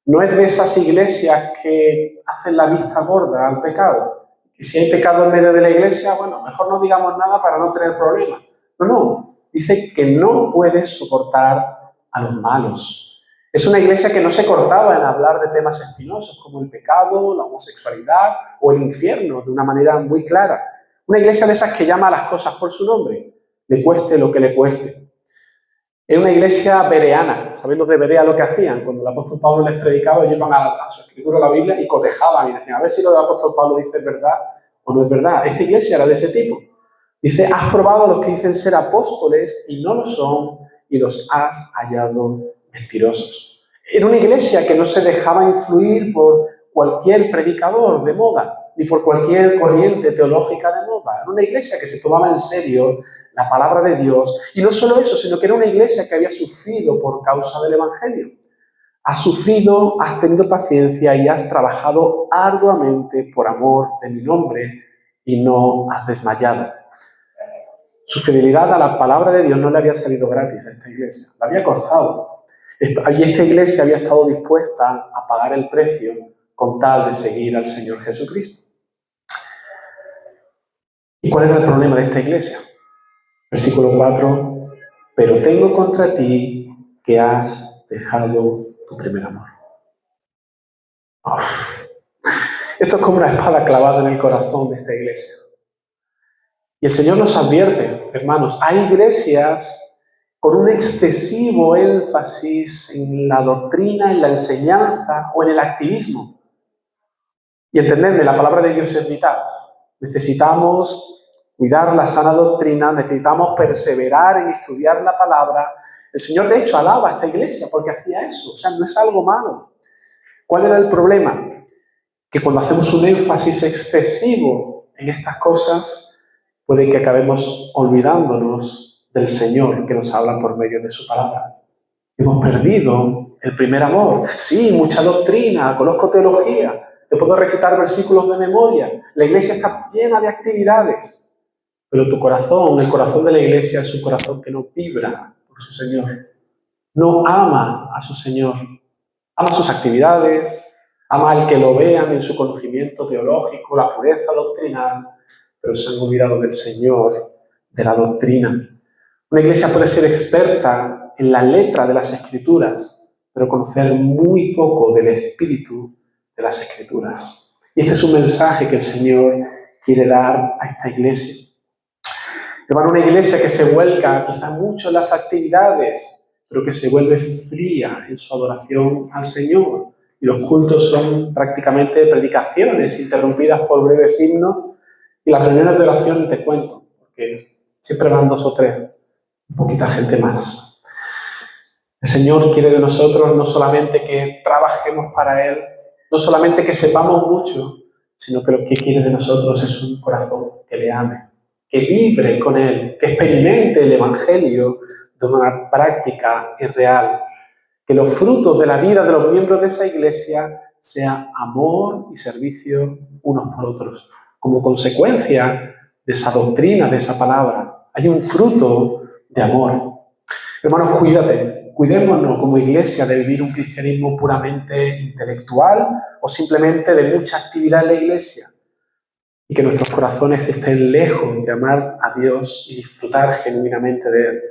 No es de esas iglesias que hacen la vista gorda al pecado. Y si hay pecado en medio de la iglesia, bueno, mejor no digamos nada para no tener problemas. No. Dice que no puede soportar a los malos. Es una iglesia que no se cortaba en hablar de temas espinosos como el pecado, la homosexualidad o el infierno de una manera muy clara. Una iglesia de esas que llama a las cosas por su nombre, le cueste lo que le cueste. Es una iglesia bereana. ¿Sabéis los de Berea lo que hacían? Cuando el apóstol Pablo les predicaba, ellos iban a su escritura, a la Biblia, y cotejaban y decían, a ver si lo del apóstol Pablo dice es verdad o no es verdad. Esta iglesia era de ese tipo. Dice, has probado a los que dicen ser apóstoles y no lo son, y los has hallado mentirosos. Era una iglesia que no se dejaba influir por cualquier predicador de moda, ni por cualquier corriente teológica de moda. Era una iglesia que se tomaba en serio la palabra de Dios. Y no solo eso, sino que era una iglesia que había sufrido por causa del Evangelio. Has sufrido, has tenido paciencia y has trabajado arduamente por amor de mi nombre y no has desmayado. Su fidelidad a la palabra de Dios no le había salido gratis a esta iglesia, le había costado. Y esta iglesia había estado dispuesta a pagar el precio con tal de seguir al Señor Jesucristo. ¿Y cuál era el problema de esta iglesia? Versículo 4, pero tengo contra ti que has dejado tu primer amor. Uf. Esto es como una espada clavada en el corazón de esta iglesia. Y el Señor nos advierte, hermanos, hay iglesias con un excesivo énfasis en la doctrina, en la enseñanza o en el activismo. Y entendedme, la palabra de Dios es vital. Necesitamos cuidar la sana doctrina, necesitamos perseverar en estudiar la palabra. El Señor, de hecho, alaba a esta iglesia porque hacía eso. O sea, no es algo malo. ¿Cuál era el problema? Que cuando hacemos un énfasis excesivo en estas cosas, puede que acabemos olvidándonos del Señor que nos habla por medio de su palabra. Hemos perdido el primer amor. Sí, mucha doctrina, conozco teología, te puedo recitar versículos de memoria. La iglesia está llena de actividades, pero tu corazón, el corazón de la iglesia, es un corazón que no vibra por su Señor. No ama a su Señor. Ama sus actividades, ama al que lo vean en su conocimiento teológico, la pureza doctrinal, pero se han olvidado del Señor, de la doctrina. Una iglesia puede ser experta en la letra de las Escrituras, pero conocer muy poco del espíritu de las Escrituras. Y este es un mensaje que el Señor quiere dar a esta iglesia. Hermano, una iglesia que se vuelca quizá mucho en las actividades, pero que se vuelve fría en su adoración al Señor. Y los cultos son prácticamente predicaciones interrumpidas por breves himnos, y las reuniones de oración te cuento, porque siempre van 2 o 3, poquita gente más. El Señor quiere de nosotros no solamente que trabajemos para Él, no solamente que sepamos mucho, sino que lo que quiere de nosotros es un corazón que le ame, que vibre con Él, que experimente el Evangelio de una práctica real, que los frutos de la vida de los miembros de esa iglesia sean amor y servicio unos por otros. Como consecuencia de esa doctrina, de esa palabra, hay un fruto de amor. Hermanos, cuidémonos como iglesia de vivir un cristianismo puramente intelectual o simplemente de mucha actividad en la iglesia, y que nuestros corazones estén lejos de amar a Dios y disfrutar genuinamente de Él.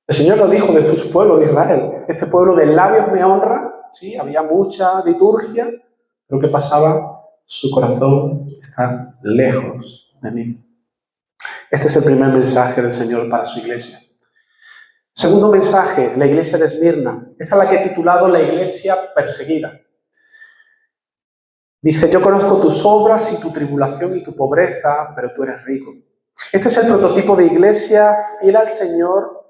El Señor lo dijo de su pueblo de Israel: este pueblo de labios me honra, ¿sí? Había mucha liturgia, pero ¿qué pasaba? Su corazón está lejos de mí. Este es el primer mensaje del Señor para su iglesia. Segundo mensaje, la iglesia de Esmirna. Esta es la que he titulado la iglesia perseguida. Dice: yo conozco tus obras y tu tribulación y tu pobreza, pero tú eres rico. Este es el prototipo de iglesia fiel al Señor,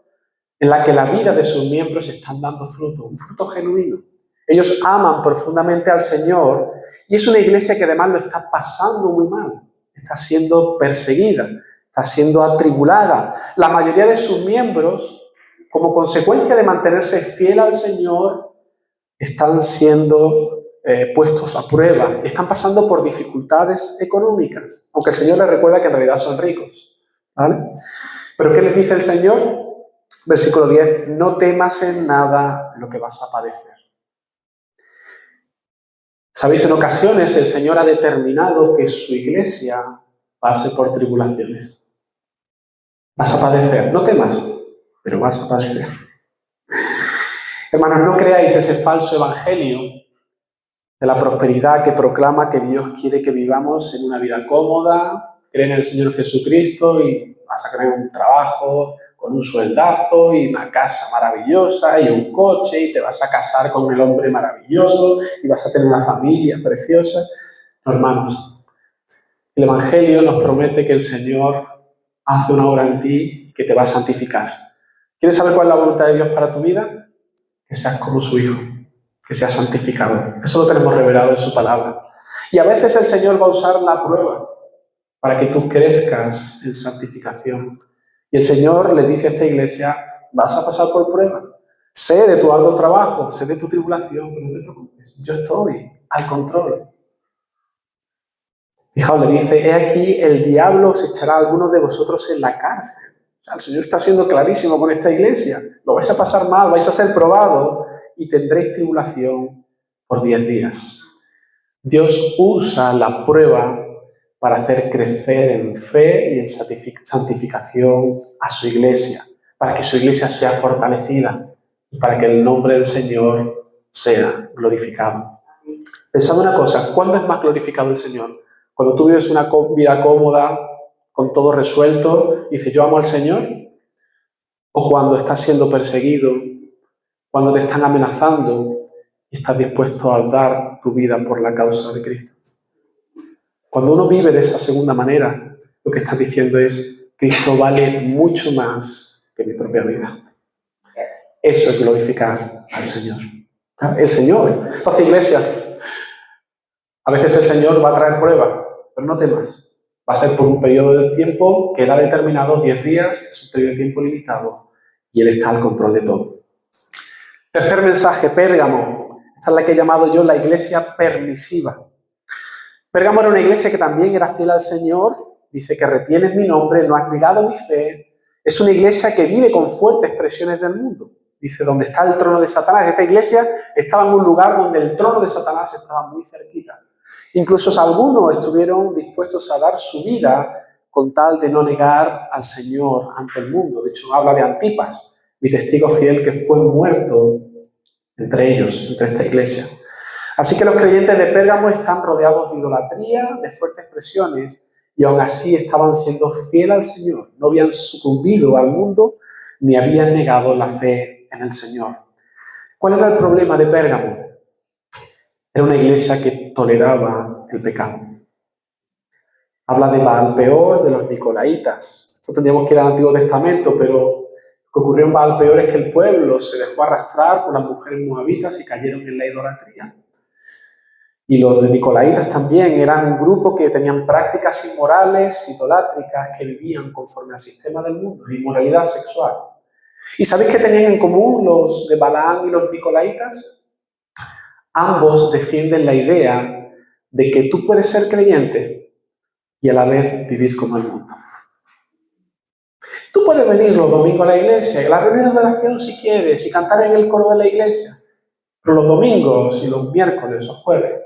en la que la vida de sus miembros están dando fruto, un fruto genuino. Ellos aman profundamente al Señor, y es una iglesia que además lo está pasando muy mal. Está siendo perseguida, está siendo atribulada. La mayoría de sus miembros, como consecuencia de mantenerse fiel al Señor, están siendo puestos a prueba y están pasando por dificultades económicas, aunque el Señor les recuerda que en realidad son ricos, ¿vale? Pero ¿qué les dice el Señor? Versículo 10, no temas en nada lo que vas a padecer. Sabéis, en ocasiones el Señor ha determinado que su iglesia pase por tribulaciones. Vas a padecer, no temas, pero vas a padecer. Hermanos, no creáis ese falso evangelio de la prosperidad que proclama que Dios quiere que vivamos en una vida cómoda, cree en el Señor Jesucristo y vas a tener un trabajo con un sueldazo y una casa maravillosa y un coche y te vas a casar con el hombre maravilloso y vas a tener una familia preciosa. No, hermanos, el Evangelio nos promete que el Señor hace una obra en ti y que te va a santificar. ¿Quieres saber cuál es la voluntad de Dios para tu vida? Que seas como su Hijo, que seas santificado. Eso lo tenemos revelado en su palabra. Y a veces el Señor va a usar la prueba para que tú crezcas en santificación. Y el Señor le dice a esta iglesia: vas a pasar por prueba. Sé de tu arduo trabajo, sé de tu tribulación, pero no te preocupes, yo estoy al control. Fijaos, le dice: he aquí, el diablo os echará a algunos de vosotros en la cárcel. O sea, el Señor está siendo clarísimo con esta iglesia. Lo vais a pasar mal, vais a ser probados y tendréis tribulación por 10 días. Dios usa la prueba para hacer crecer en fe y en santificación a su iglesia, para que su iglesia sea fortalecida y para que el nombre del Señor sea glorificado. Pensad una cosa: ¿cuándo es más glorificado el Señor? Cuando tú vives una vida cómoda, con todo resuelto, y dices: yo amo al Señor, o cuando estás siendo perseguido, cuando te están amenazando y estás dispuesto a dar tu vida por la causa de Cristo. Cuando uno vive de esa segunda manera, lo que está diciendo es: Cristo vale mucho más que mi propia vida. Eso es glorificar al Señor. El Señor. Entonces, iglesia, a veces el Señor va a traer pruebas, pero no temas. Va a ser por un periodo de tiempo que Él ha determinado, 10 días, es un periodo de tiempo limitado, y Él está al control de todo. Tercer mensaje, Pérgamo. Esta es la que he llamado yo la iglesia permisiva. Pérgamo era una iglesia que también era fiel al Señor, dice que retienes mi nombre, no has negado mi fe. Es una iglesia que vive con fuertes presiones del mundo. Dice, donde está el trono de Satanás. Esta iglesia estaba en un lugar donde el trono de Satanás estaba muy cerquita. Incluso algunos estuvieron dispuestos a dar su vida con tal de no negar al Señor ante el mundo. De hecho, habla de Antipas, mi testigo fiel, que fue muerto entre ellos, entre esta iglesia. Así que los creyentes de Pérgamo están rodeados de idolatría, de fuertes presiones, y aún así estaban siendo fieles al Señor. No habían sucumbido al mundo, ni habían negado la fe en el Señor. ¿Cuál era el problema de Pérgamo? Era una iglesia que toleraba el pecado. Habla de Baal Peor, de los Nicolaitas. Esto tendríamos que ir al Antiguo Testamento, pero lo que ocurrió en Baal Peor es que el pueblo se dejó arrastrar por las mujeres moabitas y cayeron en la idolatría. Y los de Nicolaitas también eran un grupo que tenían prácticas inmorales, idolátricas, que vivían conforme al sistema del mundo, inmoralidad sexual. ¿Y sabéis qué tenían en común los de Balaam y los Nicolaitas? Ambos defienden la idea de que tú puedes ser creyente y a la vez vivir como el mundo. Tú puedes venir los domingos a la iglesia, y a las reuniones de oración si quieres, y cantar en el coro de la iglesia, pero los domingos y los miércoles o jueves,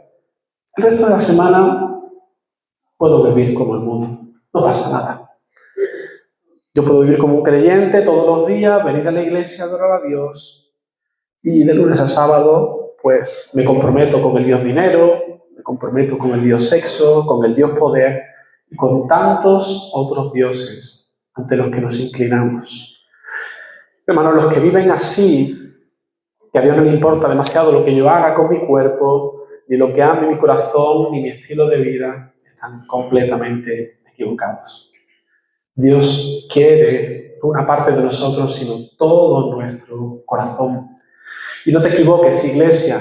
el resto de la semana puedo vivir como el mundo, no pasa nada. Yo puedo vivir como un creyente todos los días, venir a la iglesia, adorar a Dios, y de lunes a sábado pues me comprometo con el Dios dinero, me comprometo con el Dios sexo, con el Dios poder y con tantos otros dioses ante los que nos inclinamos. Hermanos, los que viven así, que a Dios no le importa demasiado lo que yo haga con mi cuerpo, ni lo que ame mi corazón, ni mi estilo de vida, están completamente equivocados. Dios quiere no una parte de nosotros, sino todo nuestro corazón. Y no te equivoques, iglesia,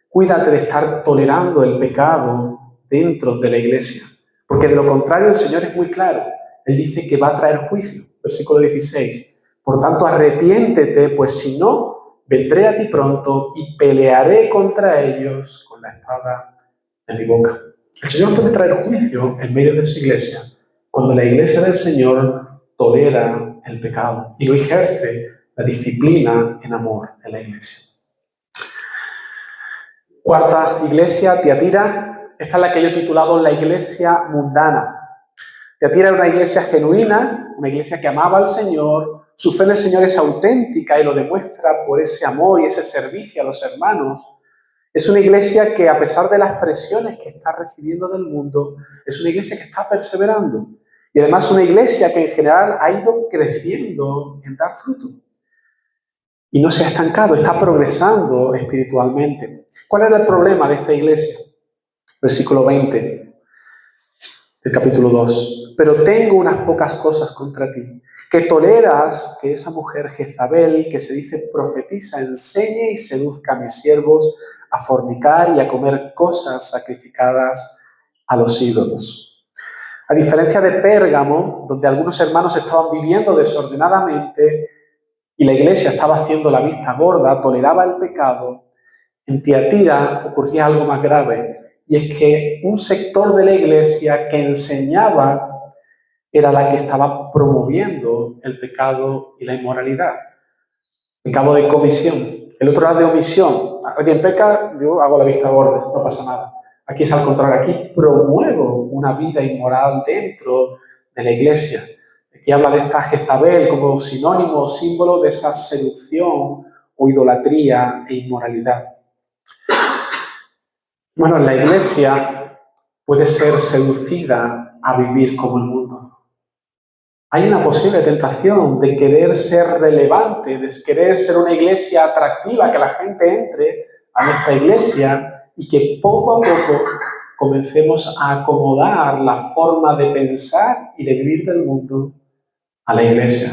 cuídate de estar tolerando el pecado dentro de la iglesia, porque de lo contrario el Señor es muy claro. Él dice que va a traer juicio, versículo 16. Por tanto, arrepiéntete, pues si no, vendré a ti pronto y pelearé contra ellos con la espada de mi boca. El Señor puede traer juicio en medio de su iglesia cuando la iglesia del Señor tolera el pecado y lo ejerce la disciplina en amor en la iglesia. Cuarta iglesia, Tiatira. Esta es la que yo he titulado la iglesia mundana. Tiatira era una iglesia genuina, una iglesia que amaba al Señor. Su fe en el Señor es auténtica y lo demuestra por ese amor y ese servicio a los hermanos. Es una iglesia que, a pesar de las presiones que está recibiendo del mundo, es una iglesia que está perseverando. Y además una iglesia que en general ha ido creciendo en dar fruto. Y no se ha estancado, está progresando espiritualmente. ¿Cuál era el problema de esta iglesia? Versículo 20 del capítulo 2. Pero tengo unas pocas cosas contra ti, que toleras que esa mujer Jezabel, que se dice profetiza, enseñe y seduzca a mis siervos a fornicar y a comer cosas sacrificadas a los ídolos. A diferencia de Pérgamo, donde algunos hermanos estaban viviendo desordenadamente y la iglesia estaba haciendo la vista gorda, toleraba el pecado, en Tiatira ocurría algo más grave, y es que un sector de la iglesia que enseñaba era la que estaba promoviendo el pecado y la inmoralidad. Pecado de comisión. El otro era de omisión. Alguien peca, yo hago la vista gorda, no pasa nada. Aquí es al contrario, aquí promuevo una vida inmoral dentro de la iglesia. Aquí habla de esta Jezabel como sinónimo o símbolo de esa seducción o idolatría e inmoralidad. Bueno, la iglesia puede ser seducida a vivir como el mundo. Hay una posible tentación de querer ser relevante, de querer ser una iglesia atractiva, que la gente entre a nuestra iglesia y que poco a poco comencemos a acomodar la forma de pensar y de vivir del mundo a la iglesia.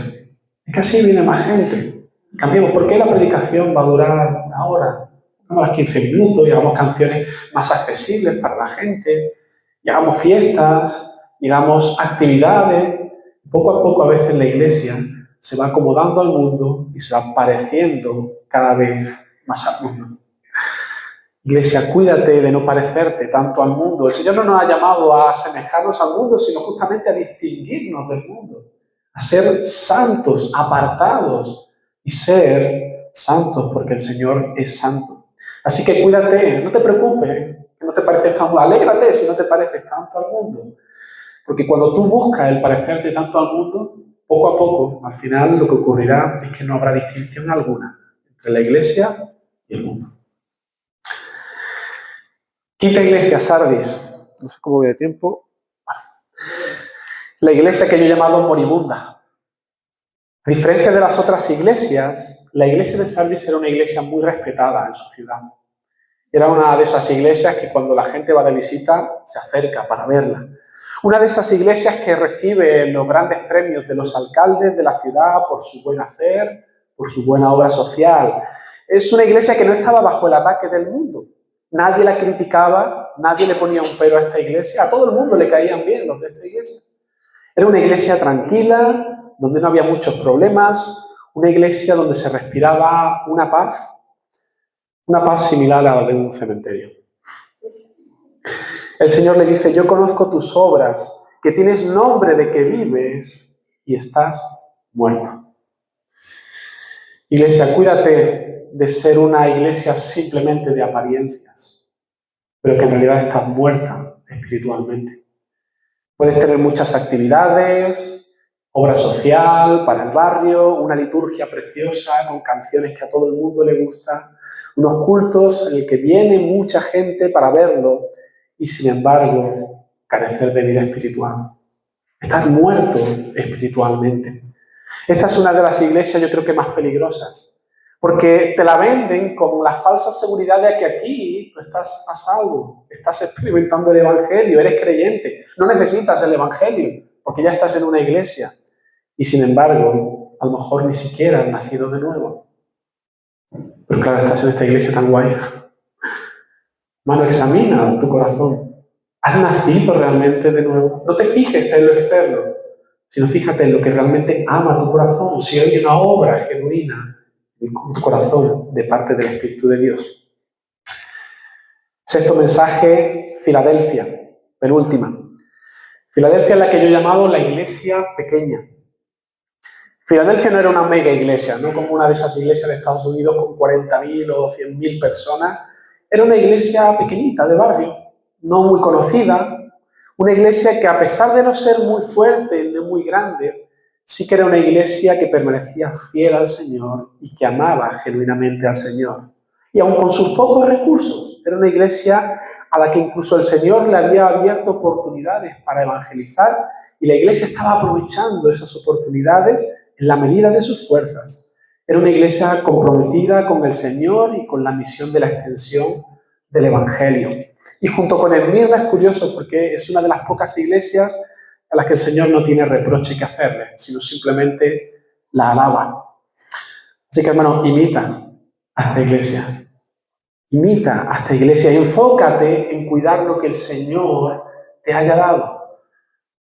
Es que así viene más gente. Cambiemos. ¿Por qué la predicación va a durar una hora? Hagamos 15 minutos y hagamos canciones más accesibles para la gente. Y hagamos fiestas, y hagamos actividades. Poco a poco a veces la iglesia se va acomodando al mundo y se va pareciendo cada vez más al mundo. Iglesia, cuídate de no parecerte tanto al mundo. El Señor no nos ha llamado a asemejarnos al mundo, sino justamente a distinguirnos del mundo, a ser santos, apartados y ser santos porque el Señor es santo. Así que cuídate, no te preocupes, que no te pareces tanto, alégrate si no te pareces tanto al mundo. Porque cuando tú buscas el parecerte tanto al mundo, poco a poco, al final lo que ocurrirá es que no habrá distinción alguna entre la iglesia y el mundo. Quinta iglesia, Sardis. No sé cómo voy de tiempo. Bueno. La iglesia que yo he llamado moribunda. A diferencia de las otras iglesias, la iglesia de Sardis era una iglesia muy respetada en su ciudad. Era una de esas iglesias que cuando la gente va de visita se acerca para verla. Una de esas iglesias que recibe los grandes premios de los alcaldes de la ciudad por su buen hacer, por su buena obra social. Es una iglesia que no estaba bajo el ataque del mundo. Nadie la criticaba, nadie le ponía un pero a esta iglesia. A todo el mundo le caían bien los de esta iglesia. Era una iglesia tranquila, donde no había muchos problemas, una iglesia donde se respiraba una paz similar a la de un cementerio. El Señor le dice, yo conozco tus obras, que tienes nombre de que vives y estás muerto. Iglesia, cuídate de ser una iglesia simplemente de apariencias, pero que en realidad estás muerta espiritualmente. Puedes tener muchas actividades, obra social para el barrio, una liturgia preciosa con canciones que a todo el mundo le gusta, unos cultos en el que viene mucha gente para verlo y sin embargo carecer de vida espiritual. Estás muerto espiritualmente. Esta es una de las iglesias yo creo que más peligrosas, porque te la venden con la falsa seguridad de que aquí tú estás a salvo, estás experimentando el Evangelio, eres creyente, no necesitas el Evangelio, porque ya estás en una iglesia. Y sin embargo, a lo mejor ni siquiera has nacido de nuevo. Pero claro, estás en esta iglesia tan guay. Mano, examina tu corazón. ¿Has nacido realmente de nuevo? No te fijes en lo externo, sino fíjate en lo que realmente ama tu corazón. Si hay una obra genuina en tu corazón de parte del Espíritu de Dios. Sexto mensaje, Filadelfia, penúltima. Filadelfia es la que yo he llamado la iglesia pequeña. Filadelfia no era una mega iglesia, no como una de esas iglesias de Estados Unidos con 40.000 o 100.000 personas. Era una iglesia pequeñita de barrio, no muy conocida. Una iglesia que a pesar de no ser muy fuerte ni muy grande, sí que era una iglesia que permanecía fiel al Señor y que amaba genuinamente al Señor. Y aun con sus pocos recursos, era una iglesia a la que incluso el Señor le había abierto oportunidades para evangelizar y la iglesia estaba aprovechando esas oportunidades en la medida de sus fuerzas. Era una iglesia comprometida con el Señor y con la misión de la extensión del Evangelio. Y junto con Esmirna es curioso porque es una de las pocas iglesias a las que el Señor no tiene reproche que hacerle, sino simplemente la alaba. Así que, hermano, imita a esta iglesia. Imita a esta iglesia. Enfócate en cuidar lo que el Señor te haya dado.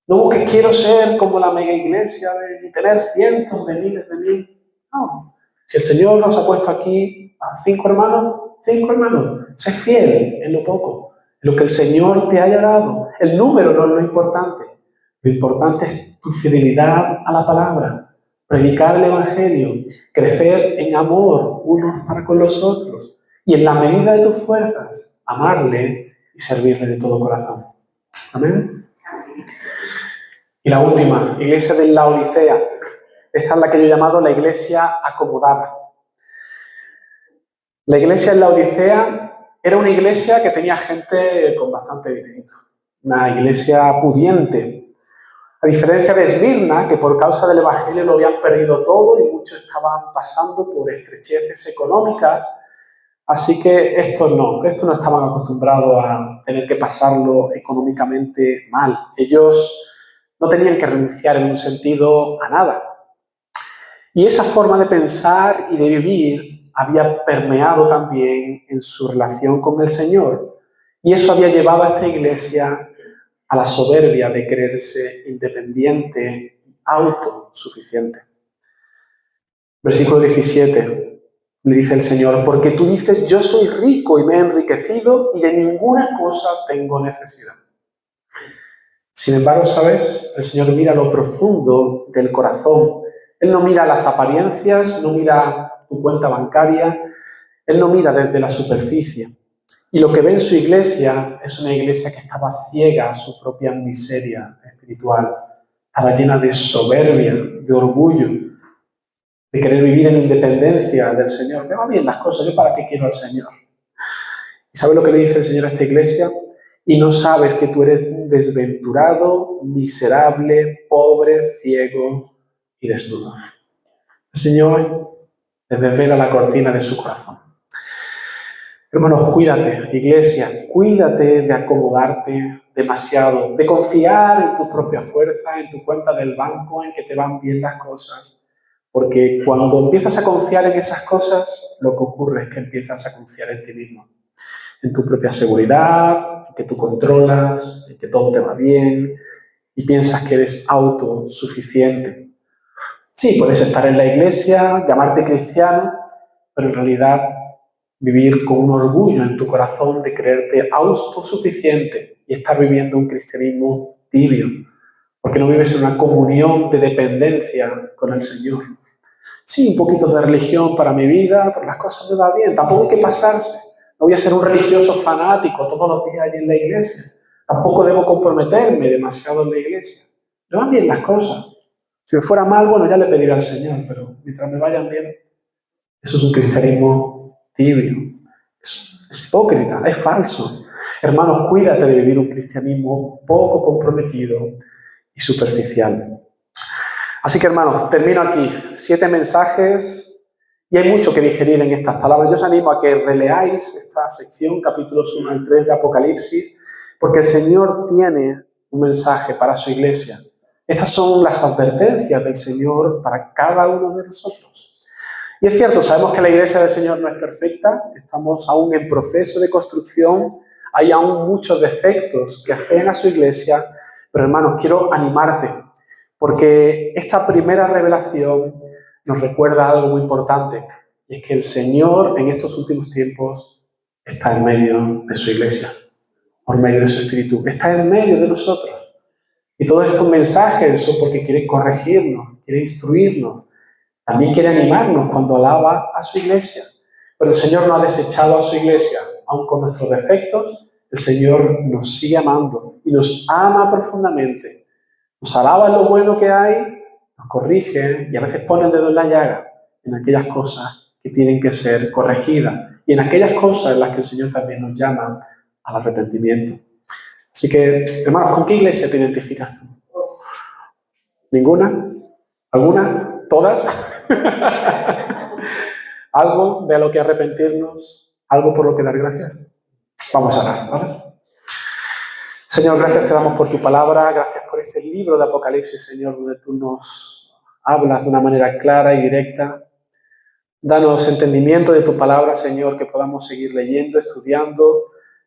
No busques, quiero ser como la mega iglesia y tener cientos de miles de mil. No. Si el Señor nos ha puesto aquí a 5 hermanos, 5 hermanos. Sé fiel en lo poco, en lo que el Señor te haya dado. El número no es lo importante. Lo importante es tu fidelidad a la palabra, predicar el Evangelio, crecer en amor unos para con los otros y en la medida de tus fuerzas, amarle y servirle de todo corazón. Amén. Y la última, iglesia de Laodicea. Esta es la que yo he llamado la iglesia acomodada. La iglesia en Laodicea era una iglesia que tenía gente con bastante dinero, una iglesia pudiente. A diferencia de Esmirna, que por causa del Evangelio lo habían perdido todo y muchos estaban pasando por estrecheces económicas, Así que estos no estaban acostumbrados a tener que pasarlo económicamente mal. Ellos no tenían que renunciar en un sentido a nada. Y esa forma de pensar y de vivir había permeado también en su relación con el Señor. Y eso había llevado a esta iglesia a la soberbia de creerse independiente y autosuficiente. Versículo 17. Le dice el Señor, porque tú dices, yo soy rico y me he enriquecido y de ninguna cosa tengo necesidad. Sin embargo, ¿sabes? El Señor mira lo profundo del corazón. Él no mira las apariencias, no mira tu cuenta bancaria, Él no mira desde la superficie. Y lo que ve en su iglesia es una iglesia que estaba ciega a su propia miseria espiritual. Estaba llena de soberbia, de orgullo, de querer vivir en independencia del Señor. Me van bien las cosas, ¿yo para qué quiero al Señor? ¿Y sabes lo que le dice el Señor a esta iglesia? Y no sabes que tú eres desventurado, miserable, pobre, ciego y desnudo. El Señor les desvela la cortina de su corazón. Hermanos, cuídate, iglesia, cuídate de acomodarte demasiado, de confiar en tu propia fuerza, en tu cuenta del banco, en que te van bien las cosas. Porque cuando empiezas a confiar en esas cosas, lo que ocurre es que empiezas a confiar en ti mismo, en tu propia seguridad, en que tú controlas, en que todo te va bien y piensas que eres autosuficiente. Sí, puedes estar en la iglesia, llamarte cristiano, pero en realidad vivir con un orgullo en tu corazón de creerte autosuficiente y estar viviendo un cristianismo tibio, porque no vives en una comunión de dependencia con el Señor. Sí, un poquito de religión para mi vida, pero las cosas me van bien, tampoco hay que pasarse. No voy a ser un religioso fanático todos los días allí en la iglesia. Tampoco debo comprometerme demasiado en la iglesia. Me van bien las cosas. Si me fuera mal, bueno, ya le pediré al Señor, pero mientras me vayan bien, eso es un cristianismo tibio. Es hipócrita, es falso. Hermanos, cuídate de vivir un cristianismo poco comprometido y superficial. Así que, hermanos, termino aquí. 7 mensajes y hay mucho que digerir en estas palabras. Yo os animo a que releáis esta sección, capítulos 1 al 3 de Apocalipsis, porque el Señor tiene un mensaje para su iglesia. Estas son las advertencias del Señor para cada uno de nosotros. Y es cierto, sabemos que la iglesia del Señor no es perfecta, estamos aún en proceso de construcción, hay aún muchos defectos que afean a su iglesia, pero hermanos, quiero animarte, porque esta primera revelación nos recuerda algo muy importante, y es que el Señor en estos últimos tiempos está en medio de su iglesia, por medio de su Espíritu, está en medio de nosotros. Y todos estos mensajes son porque quiere corregirnos, quiere instruirnos, también quiere animarnos cuando alaba a su iglesia. Pero el Señor no ha desechado a su iglesia, aun con nuestros defectos, el Señor nos sigue amando y nos ama profundamente. Nos alaba en lo bueno que hay, nos corrige y a veces pone el dedo en la llaga en aquellas cosas que tienen que ser corregidas y en aquellas cosas en las que el Señor también nos llama al arrepentimiento. Así que, hermanos, ¿con qué iglesia te identificas tú? ¿Ninguna? ¿Alguna? ¿Todas? ¿Algo de lo que arrepentirnos? ¿Algo por lo que dar gracias? Vamos a orar, ¿vale? Señor, gracias te damos por tu palabra, gracias por este libro de Apocalipsis, Señor, donde tú nos hablas de una manera clara y directa. Danos entendimiento de tu palabra, Señor, que podamos seguir leyendo, estudiando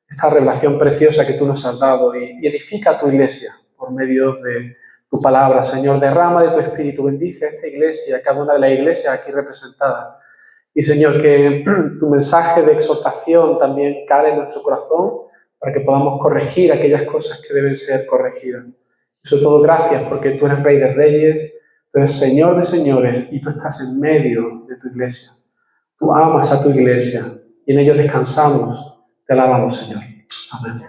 esta revelación preciosa que tú nos has dado y edifica a tu iglesia por medio de tu palabra, Señor. Derrama de tu Espíritu, bendice a esta iglesia, a cada una de las iglesias aquí representadas. Y, Señor, que tu mensaje de exhortación también cale en nuestro corazón para que podamos corregir aquellas cosas que deben ser corregidas. Y sobre todo, gracias porque tú eres Rey de Reyes, tú eres Señor de Señores y tú estás en medio de tu iglesia. Tú amas a tu iglesia y en ello descansamos. Te alabamos, Señor. Amén.